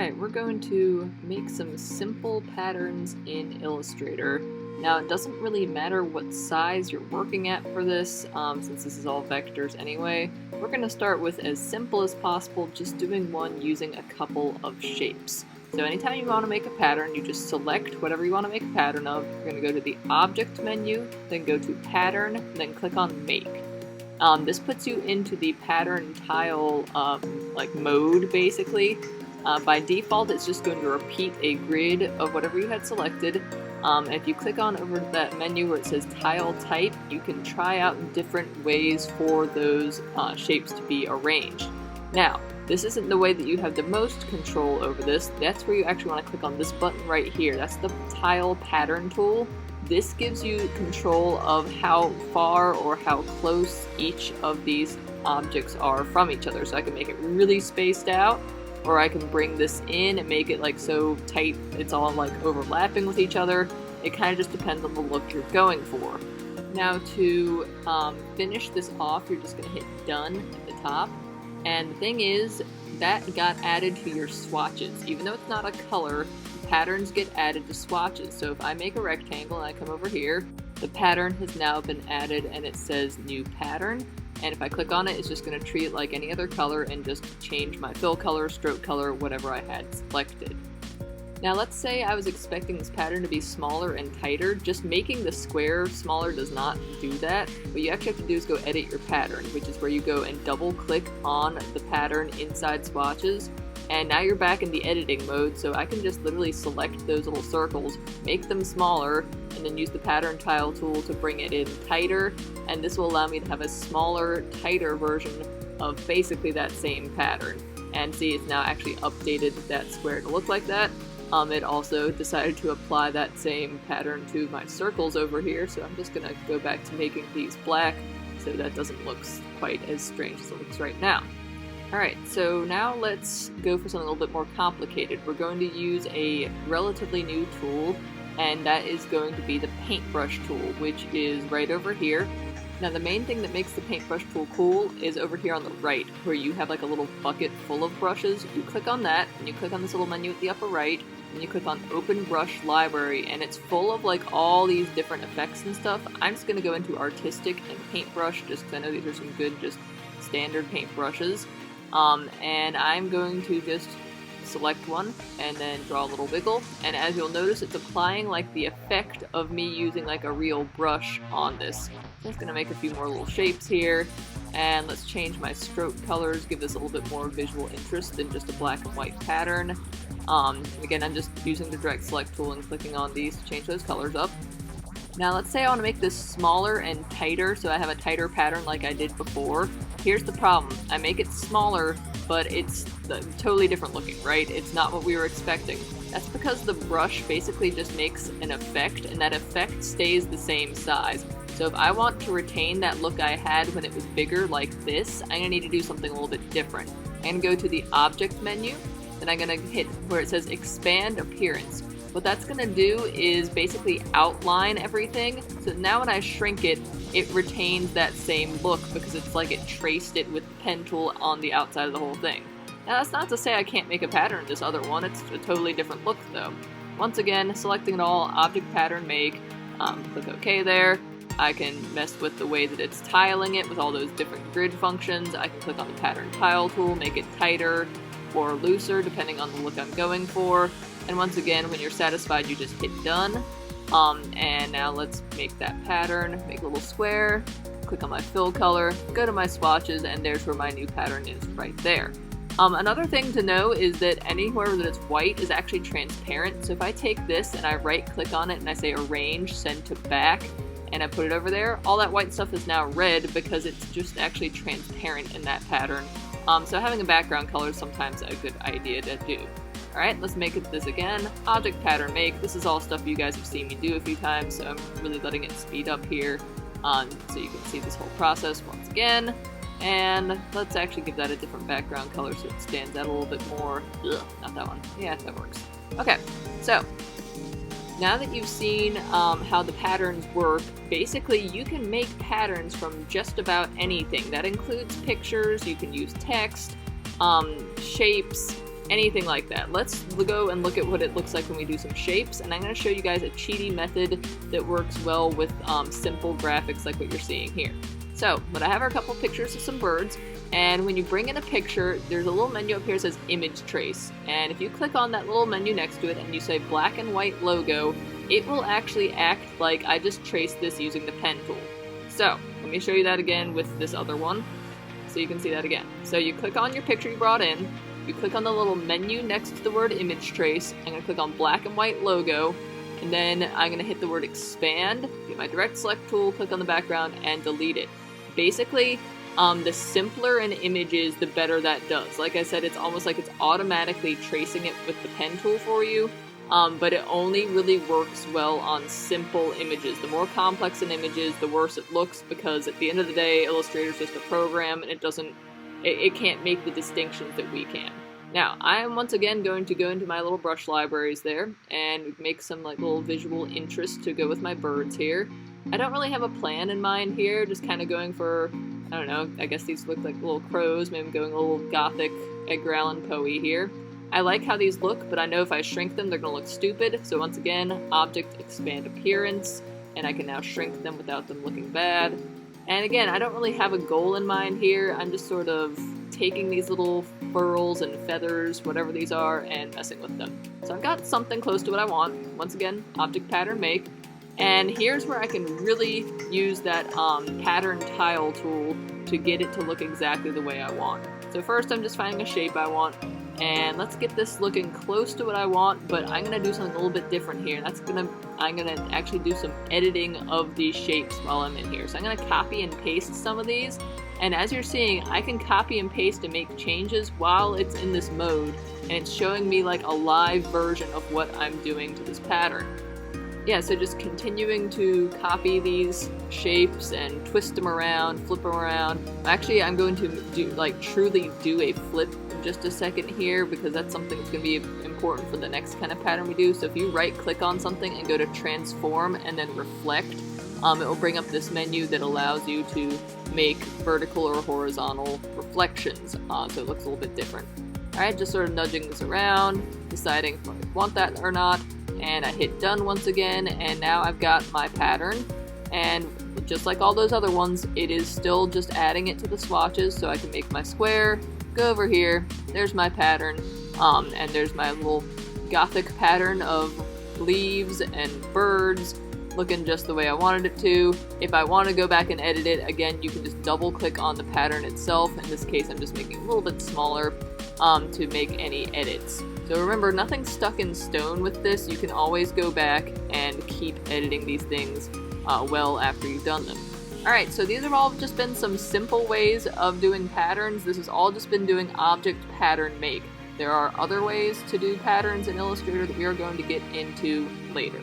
Alright, we're going to make some simple patterns in Illustrator. Now, it doesn't really matter what size you're working at for this, since this is all vectors anyway. We're going to start with as simple as possible, just doing one using a couple of shapes. So anytime you want to make a pattern, you just select whatever you want to make a pattern of. You're going to go to the Object menu, then go to Pattern, and then click on Make. This puts you into the pattern tile mode, basically. By default, it's just going to repeat a grid of whatever you had selected. And if you click on over that menu where it says Tile Type, you can try out different ways for those shapes to be arranged. Now, this isn't the way that you have the most control over this. That's where you actually want to click on this button right here. That's the Tile Pattern tool. This gives you control of how far or how close each of these objects are from each other. So I can make it really spaced out, or I can bring this in and make it like so tight it's all like overlapping with each other. It kind of just depends on the look you're going for. Now to finish this off, you're just going to hit done at the top. And the thing is, that got added to your swatches. Even though it's not a color, patterns get added to swatches. So if I make a rectangle and I come over here, the pattern has now been added and it says new pattern. And if I click on it, it's just going to treat it like any other color and just change my fill color, stroke color, whatever I had selected. Now let's say I was expecting this pattern to be smaller and tighter. Just making the square smaller does not do that. What you actually have to do is go edit your pattern, which is where you go and double click on the pattern inside swatches. And now you're back in the editing mode, so I can just literally select those little circles, make them smaller, and then use the pattern tile tool to bring it in tighter. And this will allow me to have a smaller, tighter version of basically that same pattern. And see, it's now actually updated that square to look like that. It also decided to apply that same pattern to my circles over here, so I'm just going to go back to making these black so that doesn't look quite as strange as it looks right now. Alright, so now let's go for something a little bit more complicated. We're going to use a relatively new tool, and that is going to be the paintbrush tool, which is right over here. Now the main thing that makes the paintbrush tool cool is over here on the right, where you have like a little bucket full of brushes. You click on that, and you click on this little menu at the upper right, and you click on Open Brush Library, and it's full of like all these different effects and stuff. I'm just going to go into Artistic and Paintbrush, just because I know these are some good, just standard paintbrushes. And I'm going to just select one and then draw a little wiggle, and as you'll notice, it's applying like the effect of me using like a real brush on this. So I'm just going to make a few more little shapes here, and let's change my stroke colors, give this a little bit more visual interest than just a black and white pattern. Again, I'm just using the direct select tool and clicking on these to change those colors up. Now let's say I want to make this smaller and tighter, so I have a tighter pattern like I did before. Here's the problem. I make it smaller, but it's totally different looking, right? It's not what we were expecting. That's because the brush basically just makes an effect, and that effect stays the same size. So if I want to retain that look I had when it was bigger like this, I'm going to need to do something a little bit different. I'm going to go to the Object menu, then I'm going to hit where it says Expand Appearance. What that's going to do is basically outline everything, so now when I shrink it, it retains that same look because it's like it traced it with the pen tool on the outside of the whole thing. Now that's not to say I can't make a pattern in this other one, it's a totally different look though. Once again, selecting it all, Object Pattern Make, click OK there. I can mess with the way that it's tiling it with all those different grid functions. I can click on the Pattern Tile tool, make it tighter or looser depending on the look I'm going for. And once again, when you're satisfied, you just hit done. And now let's make that pattern, make a little square, click on my fill color, go to my swatches, and there's where my new pattern is right there. Another thing to know is that anywhere that it's white is actually transparent. So if I take this and I right click on it and I say arrange, send to back, and I put it over there, all that white stuff is now red because it's just actually transparent in that pattern. So having a background color is sometimes a good idea to do. Alright, let's make this again. Object Pattern Make. This is all stuff you guys have seen me do a few times, so I'm really letting it speed up here so you can see this whole process once again. And let's actually give that a different background color so it stands out a little bit more. Ugh, not that one. Yeah, that works. Okay, so now that you've seen how the patterns work, basically you can make patterns from just about anything. That includes pictures, you can use text, shapes, anything like that. Let's go and look at what it looks like when we do some shapes, and I'm going to show you guys a cheaty method that works well with simple graphics like what you're seeing here. So, what I have are a couple pictures of some birds, and when you bring in a picture, there's a little menu up here that says Image Trace, and if you click on that little menu next to it and you say black and white logo, it will actually act like I just traced this using the pen tool. So, let me show you that again with this other one, so you can see that again. So you click on your picture you brought in, you click on the little menu next to the word Image Trace, I'm going to click on black and white logo, and then I'm going to hit the word expand, get my direct select tool, click on the background, and delete it. Basically, the simpler an image is, the better that does. Like I said, it's almost like it's automatically tracing it with the pen tool for you, but it only really works well on simple images. The more complex an image is, the worse it looks, because at the end of the day, Illustrator's just a program, and it can't make the distinctions that we can. Now, I am once again going to go into my little brush libraries there, and make some like little visual interest to go with my birds here. I don't really have a plan in mind here, just kind of going for, I don't know, I guess these look like little crows, maybe going a little gothic Edgar Allan Poe-y here. I like how these look, but I know if I shrink them, they're going to look stupid, so once again, Object Expand Appearance, and I can now shrink them without them looking bad. And again, I don't really have a goal in mind here, I'm just sort of taking these little furls and feathers, whatever these are, and messing with them. So I've got something close to what I want. Once again, Object Pattern Make. And here's where I can really use that pattern tile tool to get it to look exactly the way I want. So first I'm just finding a shape I want, and let's get this looking close to what I want, but I'm going to do something a little bit different here. I'm going to actually do some editing of these shapes while I'm in here. So I'm going to copy and paste some of these, and as you're seeing, I can copy and paste and make changes while it's in this mode, and it's showing me like a live version of what I'm doing to this pattern. Yeah, so just continuing to copy these shapes and twist them around, flip them around. Actually, I'm going to truly do a flip in just a second here, because that's something that's going to be important for the next kind of pattern we do. So if you right click on something and go to transform and then reflect, it will bring up this menu that allows you to make vertical or horizontal reflections, so it looks a little bit different. Alright, just sort of nudging this around, deciding if I want that or not. And I hit done once again, and now I've got my pattern, and just like all those other ones, it is still just adding it to the swatches, so I can make my square, go over here, there's my pattern, and there's my little gothic pattern of leaves and birds, looking just the way I wanted it to. If I want to go back and edit it, again, you can just double click on the pattern itself. In this case, I'm just making it a little bit smaller to make any edits. So remember, nothing's stuck in stone with this. You can always go back and keep editing these things well after you've done them. Alright, so these have all just been some simple ways of doing patterns. This has all just been doing Object Pattern Make. There are other ways to do patterns in Illustrator that we are going to get into later.